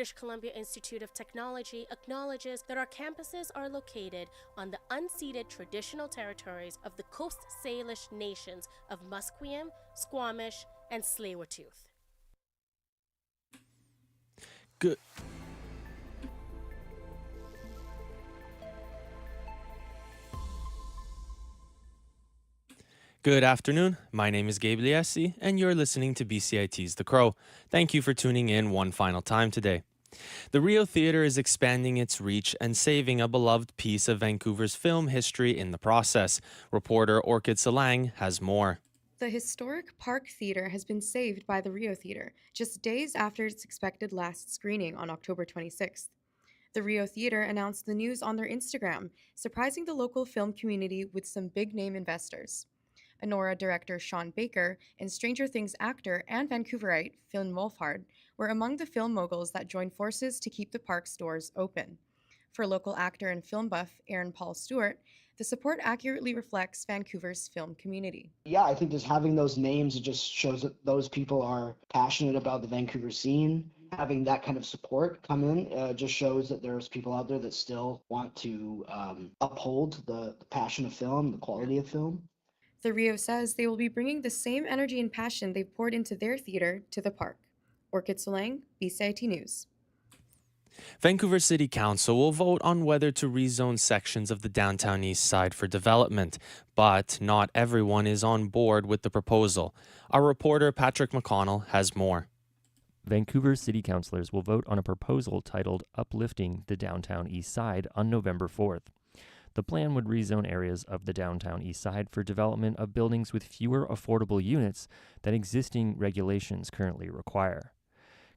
British Columbia Institute of Technology acknowledges that our campuses are located on the unceded traditional territories of the Coast Salish nations of Musqueam, Squamish, and Tsleil-Waututh. Good afternoon. My name is Gabe Liesi, and you're listening to BCIT's The Crow. Thank you for tuning in one final time today. The Rio Theatre is expanding its reach and saving a beloved piece of Vancouver's film history in the process. Reporter Orchid Salang has more. The historic Park Theatre has been saved by the Rio Theatre, just days after its expected last screening on October 26th. The Rio Theatre announced the news on their Instagram, surprising the local film community with some big-name investors. Anora director Sean Baker and Stranger Things actor and Vancouverite Finn Wolfhard were among the film moguls that joined forces to keep the park's doors open. For local actor and film buff Aaron Paul Stewart, the support accurately reflects Vancouver's film community. Yeah, I think just having those names, it just shows that those people are passionate about the Vancouver scene. Having that kind of support come in just shows that there's people out there that still want to uphold the passion of film, the quality of film. The Rio says they will be bringing the same energy and passion they've poured into their theater to the park. Orchid Salang, BCIT News. Vancouver City Council will vote on whether to rezone sections of the downtown east side for development, but not everyone is on board with the proposal. Our reporter Patrick McConnell has more. Vancouver City Councillors will vote on a proposal titled Uplifting the Downtown East Side on November 4th. The plan would rezone areas of the downtown east side for development of buildings with fewer affordable units than existing regulations currently require.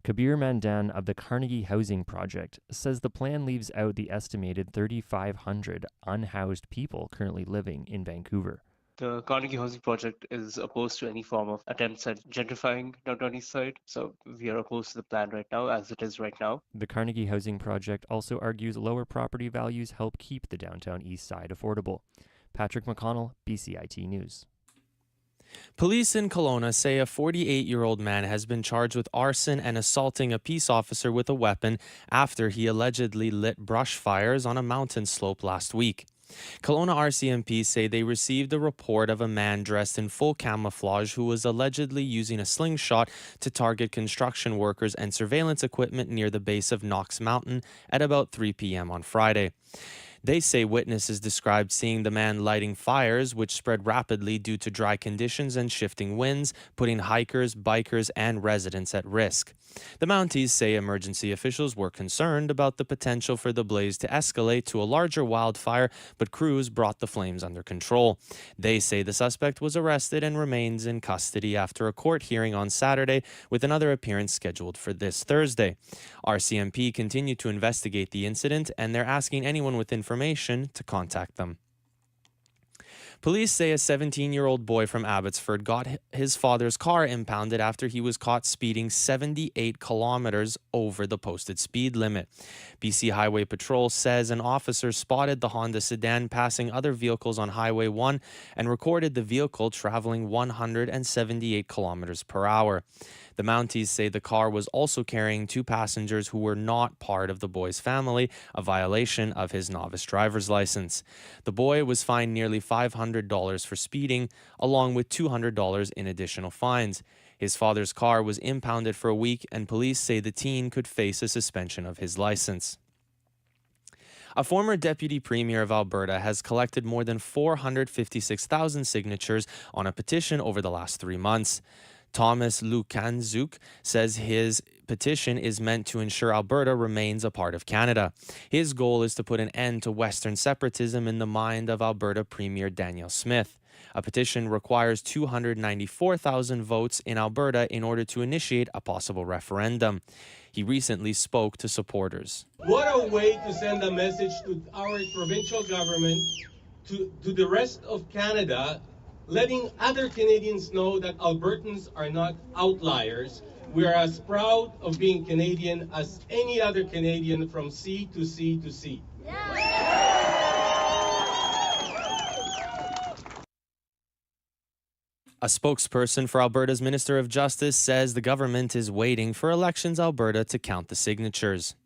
Kabir Mandan of the Carnegie Housing Project says the plan leaves out the estimated 3,500 unhoused people currently living in Vancouver. The Carnegie Housing Project is opposed to any form of attempts at gentrifying downtown east side, so we are opposed to the plan right now, as it is right now. The Carnegie Housing Project also argues lower property values help keep the downtown east side affordable. Patrick McConnell, BCIT News. Police in Kelowna say a 48-year-old man has been charged with arson and assaulting a peace officer with a weapon after he allegedly lit brush fires on a mountain slope last week. Kelowna RCMP say they received a report of a man dressed in full camouflage who was allegedly using a slingshot to target construction workers and surveillance equipment near the base of Knox Mountain at about 3 p.m. on Friday. They say witnesses described seeing the man lighting fires, which spread rapidly due to dry conditions and shifting winds, putting hikers, bikers, and residents at risk. The Mounties say emergency officials were concerned about the potential for the blaze to escalate to a larger wildfire, but crews brought the flames under control. They say the suspect was arrested and remains in custody after a court hearing on Saturday, with another appearance scheduled for this Thursday. RCMP continued to investigate the incident, and they're asking anyone with information to contact them. Police say a 17-year-old boy from Abbotsford got his father's car impounded after he was caught speeding 78 kilometers over the posted speed limit. BC Highway Patrol says an officer spotted the Honda sedan passing other vehicles on Highway 1 and recorded the vehicle traveling 178 kilometers per hour. The Mounties say the car was also carrying 2 passengers who were not part of the boy's family, a violation of his novice driver's license. The boy was fined nearly $500 for speeding, along with $200 in additional fines. His father's car was impounded for a week, and police say the teen could face a suspension of his license. A former deputy premier of Alberta has collected more than 456,000 signatures on a petition over the last 3 months. Thomas Lukanzuk says his petition is meant to ensure Alberta remains a part of Canada. His goal is to put an end to Western separatism in the mind of Alberta Premier Danielle Smith. A petition requires 294,000 votes in Alberta in order to initiate a possible referendum. He recently spoke to supporters. What a way to send a message to our provincial government, to the rest of Canada, letting other Canadians know that Albertans are not outliers. We are as proud of being Canadian as any other Canadian from sea to sea to sea. A spokesperson for Alberta's Minister of Justice says the government is waiting for Elections Alberta to count the signatures.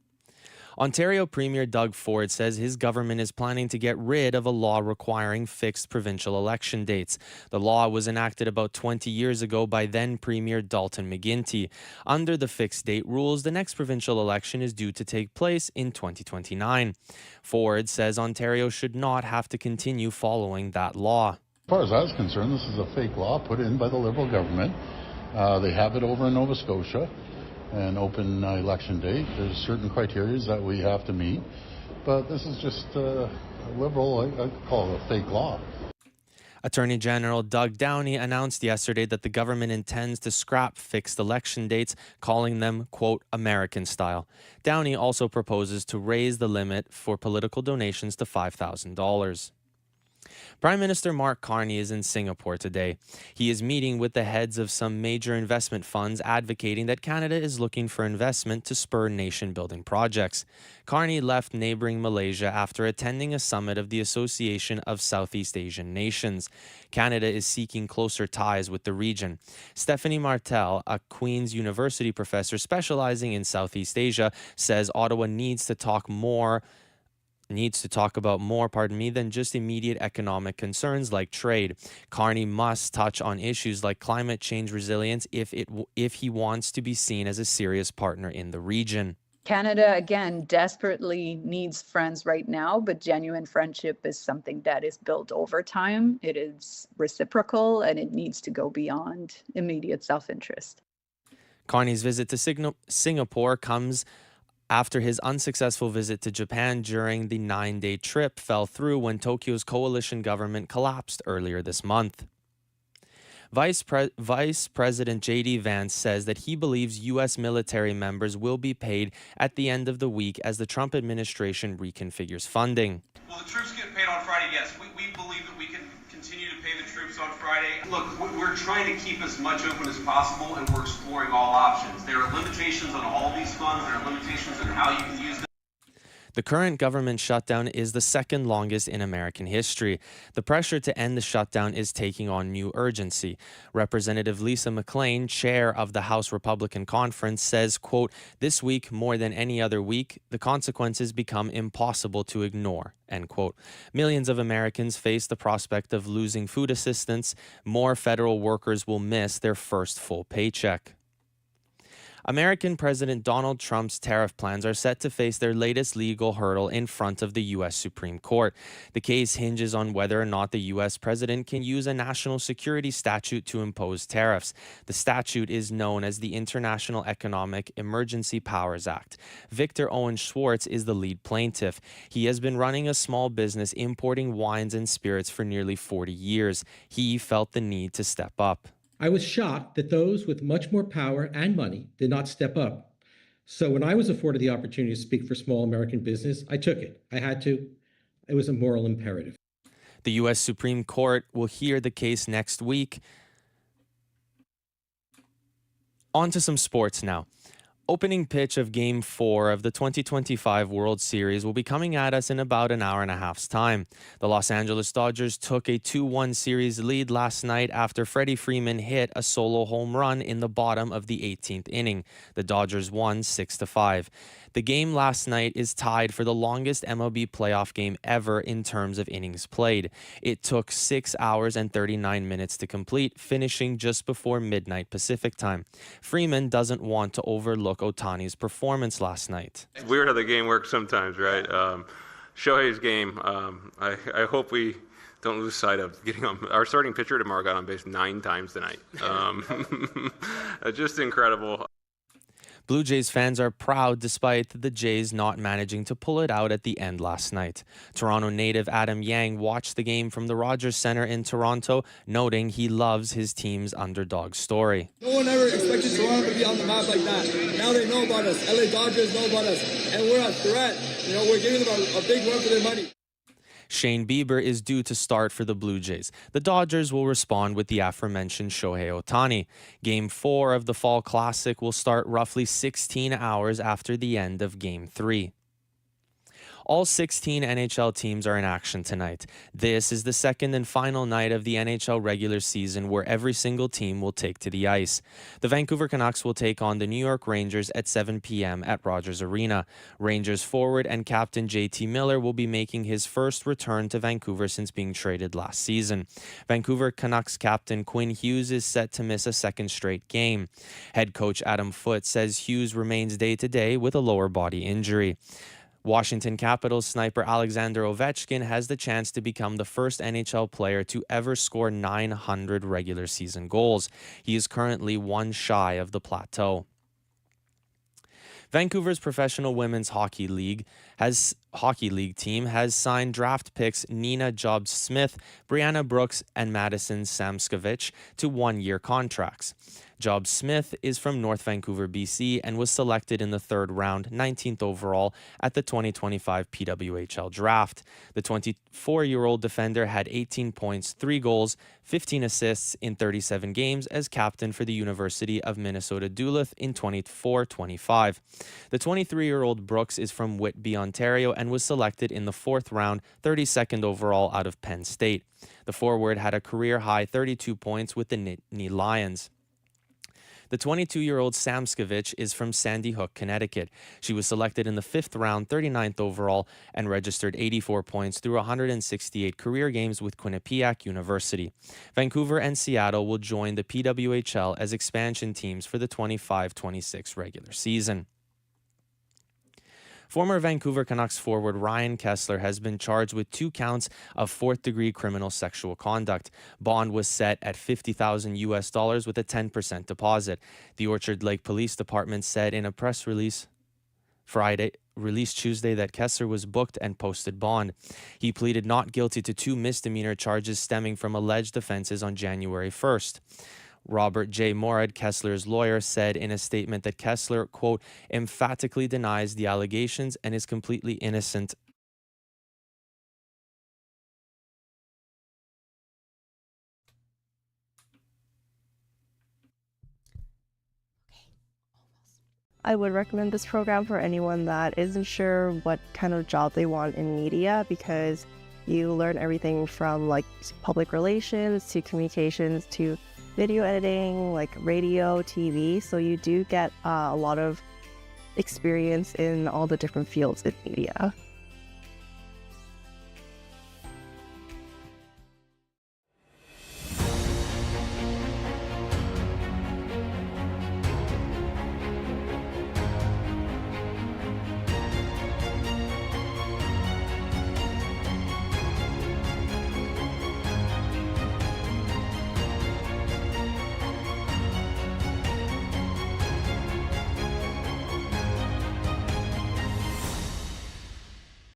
Ontario Premier Doug Ford says his government is planning to get rid of a law requiring fixed provincial election dates. The law was enacted about 20 years ago by then Premier Dalton McGuinty. Under the fixed date rules, the next provincial election is due to take place in 2029. Ford says Ontario should not have to continue following that law. As far as I was concerned, this is a fake law put in by the Liberal government. They have it over in Nova Scotia, an open election date. There's certain criteria that we have to meet, but this is just Liberal, I call it a fake law. Attorney General Doug Downey announced yesterday that the government intends to scrap fixed election dates, calling them, quote, American style. Downey also proposes to raise the limit for political donations to $5,000. Prime Minister Mark Carney is in Singapore today. He is meeting with the heads of some major investment funds advocating that Canada is looking for investment to spur nation-building projects. Carney left neighboring Malaysia after attending a summit of the Association of Southeast Asian Nations. Canada is seeking closer ties with the region. Stephanie Martel, a Queen's University professor specializing in Southeast Asia, says Ottawa needs to talk about more than just immediate economic concerns like trade. Carney must touch on issues like climate change resilience if he wants to be seen as a serious partner in the region. Canada, again, desperately needs friends right now, but genuine friendship is something that is built over time. It is reciprocal, and it needs to go beyond immediate self-interest. Carney's visit to Singapore comes after his unsuccessful visit to Japan during the 9-day trip fell through when Tokyo's coalition government collapsed earlier this month. Vice President J.D. Vance says that he believes U.S. military members will be paid at the end of the week as the Trump administration reconfigures funding. Will the troops get paid on Friday? Yes. We believe that we can continue to pay the troops on Friday. Look, we're trying to keep as much open as possible, and we're exploring all options. There are limitations on all these funds. There are limitations on how you can use them. The current government shutdown is the second longest in American history. The pressure to end the shutdown is taking on new urgency. Representative Lisa McClain, chair of the House Republican Conference, says, quote, "This week, more than any other week, the consequences become impossible to ignore," end quote. Millions of Americans face the prospect of losing food assistance. More federal workers will miss their first full paycheck. American President Donald Trump's tariff plans are set to face their latest legal hurdle in front of the U.S. Supreme Court. The case hinges on whether or not the U.S. president can use a national security statute to impose tariffs. The statute is known as the International Economic Emergency Powers Act. Victor Owen Schwartz is the lead plaintiff. He has been running a small business importing wines and spirits for nearly 40 years. He felt the need to step up. I was shocked that those with much more power and money did not step up. So when I was afforded the opportunity to speak for small American business, I took it. I had to. It was a moral imperative. The U.S. Supreme Court will hear the case next week. On to some sports now. Opening pitch of Game 4 of the 2025 World Series will be coming at us in about an hour and a half's time. The Los Angeles Dodgers took a 2-1 series lead last night after Freddie Freeman hit a solo home run in the bottom of the 18th inning. The Dodgers won 6-5. The game last night is tied for the longest MLB playoff game ever in terms of innings played. It took 6 hours and 39 minutes to complete, finishing just before midnight Pacific time. Freeman doesn't want to overlook Ohtani's performance last night. It's weird how the game works sometimes, right? Shohei's game, I hope we don't lose sight of getting on. Our starting pitcher tomorrow got on base 9 times tonight. Just incredible. Blue Jays fans are proud despite the Jays not managing to pull it out at the end last night. Toronto native Adam Yang watched the game from the Rogers Centre in Toronto, noting he loves his team's underdog story. No one ever expected Toronto to be on the map like that. Now they know about us. LA Dodgers know about us. And we're a threat. You know, we're giving them a big run for their money. Shane Bieber is due to start for the Blue Jays. The Dodgers will respond with the aforementioned Shohei Ohtani. Game 4 of the Fall Classic will start roughly 16 hours after the end of Game 3. All 16 NHL teams are in action tonight. This is the second and final night of the NHL regular season where every single team will take to the ice. The Vancouver Canucks will take on the New York Rangers at 7 p.m. at Rogers Arena. Rangers forward and captain JT Miller will be making his first return to Vancouver since being traded last season. Vancouver Canucks captain Quinn Hughes is set to miss a second straight game. Head coach Adam Foote says Hughes remains day-to-day with a lower body injury. Washington Capitals sniper Alexander Ovechkin has the chance to become the first NHL player to ever score 900 regular season goals. He is currently one shy of the plateau. Vancouver's professional women's hockey league team has signed draft picks Nina Jobbs-Smith, Brianna Brooks, and Madison Samskevich to one-year contracts. Jobbs-Smith is from North Vancouver, BC, and was selected in the third round, 19th overall, at the 2025 PWHL draft. The 24-year-old defender had 18 points, 3 goals, 15 assists in 37 games as captain for the University of Minnesota Duluth in 24-25. The 23-year-old Brooks is from Whitby, Ontario, and was selected in the fourth round, 32nd overall out of Penn State. The forward had a career-high 32 points with the Nittany Lions. The 22-year-old Samskevich is from Sandy Hook, Connecticut. She was selected in the fifth round, 39th overall, and registered 84 points through 168 career games with Quinnipiac University. Vancouver and Seattle will join the PWHL as expansion teams for the 25-26 regular season. Former Vancouver Canucks forward Ryan Kesler has been charged with 2 counts of fourth-degree criminal sexual conduct. Bond was set at $50,000 with a 10% deposit. The Orchard Lake Police Department said in a press release released Tuesday that Kesler was booked and posted bond. He pleaded not guilty to 2 misdemeanor charges stemming from alleged offenses on January 1st. Robert J. Morad, Kessler's lawyer, said in a statement that Kesler, quote, emphatically denies the allegations and is completely innocent. I would recommend this program for anyone that isn't sure what kind of job they want in media, because you learn everything from like public relations to communications to video editing, like radio, TV. So you do get a lot of experience in all the different fields in media.